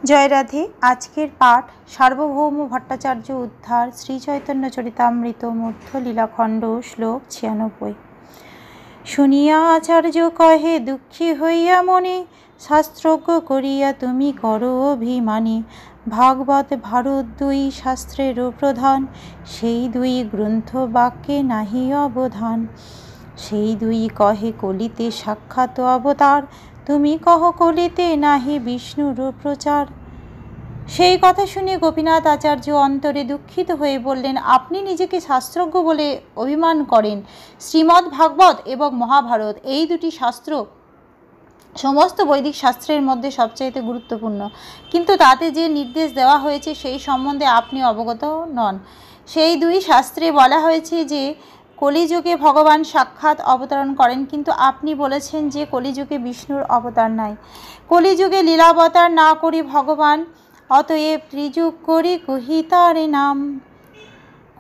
জয় রাধে। আজকের পাঠ সার্বভৌম ভট্টাচার্য উদ্ধার শ্রী চৈতন্য চরিতামৃত মধ্য লীলাখণ্ড শ্লোক 96। শুনিয়া আচার্য কহে দুঃখী হইয়া মনে, শাস্ত্রজ্ঞ করিয়া তুমি করো অভিমানী। ভাগবত ভারত দুই শাস্ত্রেরও প্রধান, সেই দুই গ্রন্থ বাক্যে নাহি অবধান। সেই দুই কহে কলিতে সাক্ষাৎ অবতার, তুমি কহ কলিতে নাহি বিষ্ণুর প্রচার। সেই কথা শুনে গোপীনাথ আচার্য অন্তরে দুঃখিত হয়ে বললেন, আপনি নিজেকে শাস্ত্রজ্ঞ বলে অভিমান করেন। শ্রীমদ্ ভাগবত এবং মহাভারত এই দুটি শাস্ত্র সমস্ত বৈদিক শাস্ত্রের মধ্যে সবচাইতে গুরুত্বপূর্ণ, কিন্তু তাতে যে নির্দেশ দেওয়া হয়েছে সেই সম্বন্ধে আপনি অবগত নন। সেই দুই শাস্ত্রে বলা হয়েছে যে কলিযুগে ভগবান সাক্ষাৎ অবতরণ করেন, কিন্তু আপনি বলেছেন যে কলিযুগে বিষ্ণুর অবতার নাই। কলিযুগে লীলাবতার না করি ভগবান, অতএব ত্রিযুগ করি কহি তার নাম।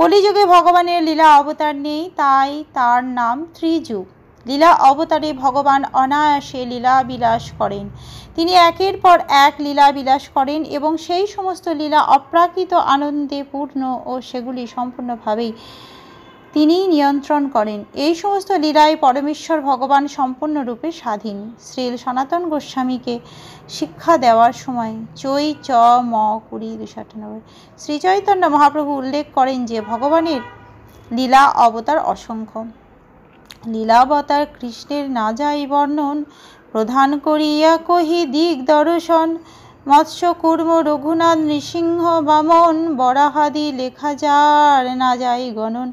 কলিযুগে ভগবানের লীলা অবতার নেই, তাই তার নাম ত্রিযুগ। লীলা অবতারে ভগবান অনায়াসে লীলা বিলাস করেন। তিনি একের পর এক লীলা বিলাস করেন এবং সেই সমস্ত লীলা অপ্রাকৃত আনন্দে পূর্ণ ও সেগুলি সম্পূর্ণভাবেই তিনি নিয়ন্ত্রণ করেন। এই সমস্ত লীলায় পরমেশ্বর ভগবান সম্পূর্ণরূপে স্বাধীন। শ্রীল সনাতন গোস্বামীকে শিক্ষা দেওয়ার সময় চৈ চ ম 20-298 শ্রীচৈতন্য মহাপ্রভু উল্লেখ করেন যে ভগবানের লীলা অবতার অসংখ্য। লীলাবতার কৃষ্ণের না যাই বর্ণন, প্রধান করিয়া কহি দিক দর্শন। মৎস্য কুর্ম রঘুনাথ নৃসিংহ বামন, বরাহাদি লেখা যার না যাই গণন।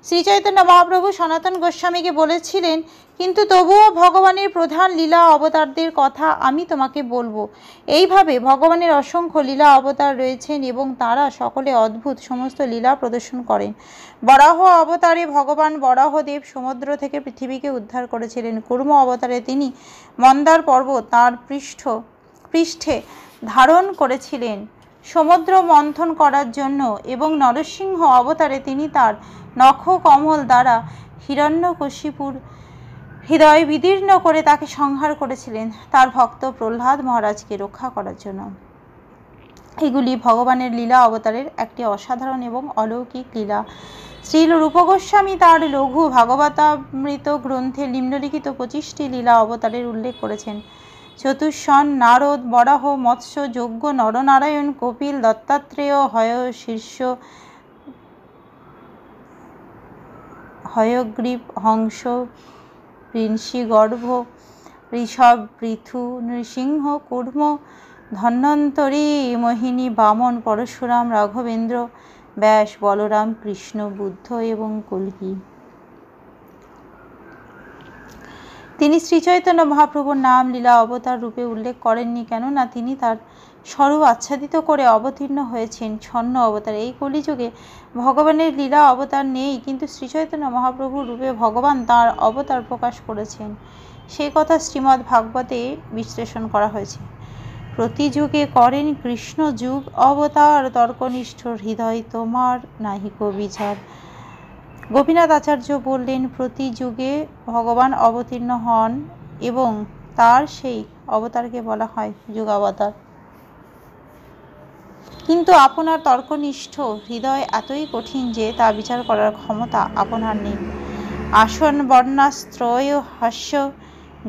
শ্রীচৈতন্য মহাপ্রভু সনাতন গোস্বামীকে বলেছিলেন, কিন্তু তবুও ভগবানের প্রধান লীলা অবতারদের কথা আমি তোমাকে বলবো। এইভাবে ভগবানের অসংখ্য লীলা অবতার রয়েছেন এবং তারা সকলে অদ্ভুত সমস্ত লীলা প্রদর্শন করেন। বরাহ অবতারে ভগবান বরাহদেব সমুদ্র থেকে পৃথিবীকে উদ্ধার করেছিলেন। কুর্ম অবতারে তিনি মন্দার পর্বত তাঁর পৃষ্ঠে ধারণ করেছিলেন সমুদ্র মন্থন করার জন্য, এবং নরসিংহ অবতারে তিনি তার নখ কমল দ্বারা হিরণ্যকশিপুর হৃদয় বিদীর্ণ করে তাকে সংহার করেছিলেন তার ভক্ত প্রহ্লাদ মহারাজকে রক্ষা করার জন্য। এগুলি ভগবানের লীলা অবতারের একটি অসাধারণ এবং অলৌকিক লীলা। শ্রীল রূপ গোস্বামী তার লঘু ভাগবতামৃত গ্রন্থে নিম্নলিখিত 25টি লীলা অবতারের উল্লেখ করেছেন। চতুষ্ষণ, নারদ, বরাহ, মৎস্য, যজ্ঞ, নরনারায়ণ, কপিল, দত্তাত্রেয়, শীর্ষ, হয়গ্রীব, হংস, ঋষিগর্ভ, ঋষভ, পৃথু, নৃসিংহ, কুর্ম, ধন্বন্তরী, মোহিনী, বামন, পরশুরাম, রাঘবেন্দ্র, ব্যাস, বলরাম, কৃষ্ণ, বুদ্ধ এবং কল্কি। তিনি শ্রীচৈতন্য মহাপ্রভুর নাম লীলা অবতার রূপে উল্লেখ করেননি, কেননা তিনি তার স্বরূপ আচ্ছাদিত করে অবতীর্ণ হয়েছেন ছন্ন অবতার। এই কলিযুগে ভগবানের লীলা অবতার নেই, কিন্তু শ্রীচৈতন্য মহাপ্রভুর রূপে ভগবান তাঁর অবতার প্রকাশ করেছেন। সেই কথা শ্রীমদ্ ভাগবতে বিশ্লেষণ করা হয়েছে। প্রতি যুগে করেন কৃষ্ণ যুগ অবতার, তর্কনিষ্ঠ হৃদয় তোমার নাহিক বিচার। গোপীনাথ আচার্য বললেন, প্রতি যুগে ভগবান অবতীর্ণ হন এবং তার সেই অবতারকে বলা হয় যুগাবতার। কিন্তু আপনার তর্কনিষ্ঠ হৃদয় এতই কঠিন যে তা বিচার করার ক্ষমতা আপনার নেই। আসন বর্ণাস্ত্রয় হাস্য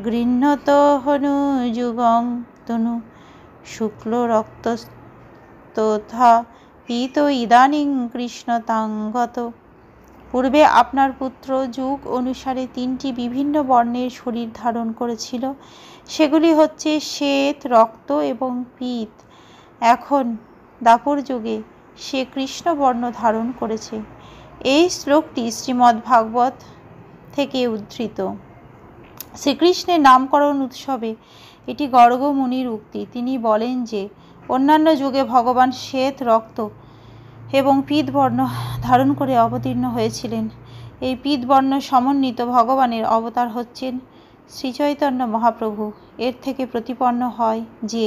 গৃহ্ণত হনু যুগং তনু, শুক্ল রক্ত তথা পীত ইদানিং কৃষ্ণ তাঙ্গত। পূর্বে আপনার পুত্র যুগ অনুসারে 3টি বিভিন্ন বর্ণের শরীর ধারণ করেছিল, সেগুলি হচ্ছে শ্বেত, রক্ত এবং পীত। এখন দাপর যুগে সে কৃষ্ণ বর্ণ ধারণ করেছে। এই শ্লোকটি শ্রীমদ্ ভাগবত থেকে উদ্ধৃত। শ্রীকৃষ্ণের নামকরণ উৎসবে এটি গর্গ মুনির উক্তি। তিনি বলেন যে অন্যান্য যুগে ভগবান শ্বেত, রক্ত এবং পীত বর্ণ ধারণ করে অবতীর্ণ হয়েছিলেন। এই পীত বর্ণ সমন্বিত ভগবানের অবতার হচ্ছেন শ্রীচৈতন্য মহাপ্রভু। এর থেকে প্রতিপন্ন হয় যে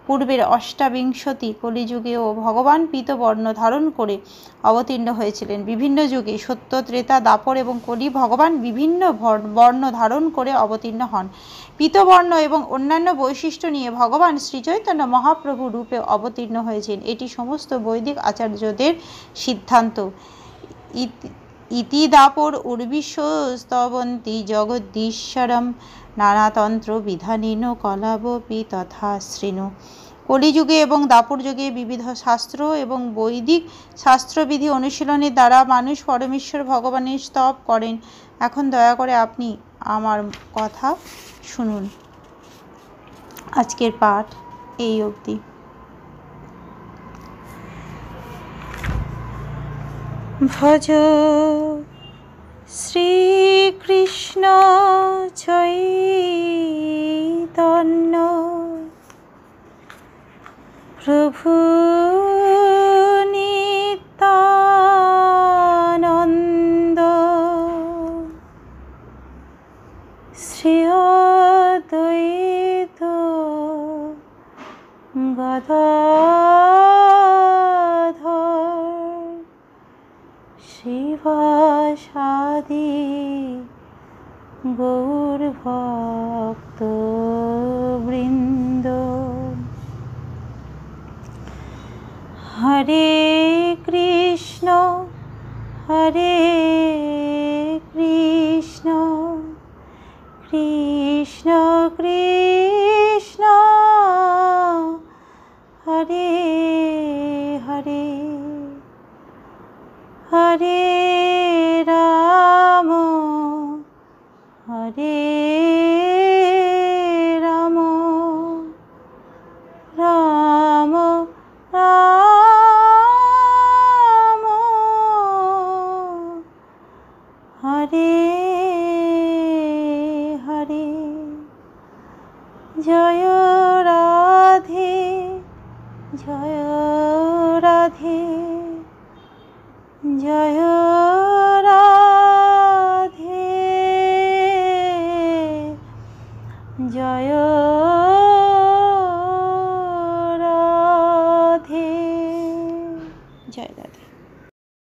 পূর্বের অষ্টাবিংশতি কলিযুগেও ভগবান পীতবর্ণ ধারণ করে অবতীর্ণ হয়েছিলেন। বিভিন্ন যুগে সত্য, ত্রেতা, দাপর এবং কলি ভগবান বিভিন্ন বর্ণ ধারণ করে অবতীর্ণ হন। পীতবর্ণ এবং অন্যান্য বৈশিষ্ট্য নিয়ে ভগবান শ্রীচৈতন্য মহাপ্রভু রূপে অবতীর্ণ হয়েছেন, এটি সমস্ত বৈদিক আচার্যদের সিদ্ধান্ত। ইতি দাপর উর্বিশ্ব স্তবন্তি জগদীশ্বরম নানাতন্ত্র বিধানেন কলাবপি তথা শৃণু। কলিযুগে এবং দাপর যুগে বিবিধ শাস্ত্র এবং বৈদিক শাস্ত্রবিধি অনুশীলনের দ্বারা মানুষ পরমেশ্বর ভগবানের স্তব করেন। এখন দয়া করে আপনি আমার কথা শুনুন। আজকের পাঠ এই অবধি। ভজ শ্রীকৃষ্ণ চৈতন্য প্রভু নিত্যানন্দ শ্রী অদ্বৈত গদাধর শিবাসাদি গৌরভক্তবৃন্দ। হরে কৃষ্ণ হরে কৃষ্ণ কৃষ্ণ কৃষ্ণ হরে হরে হরে রাম হরে রাম রাম রাম হরে হরে। জয় রাধে জয় রাধে জয় রাধে জয়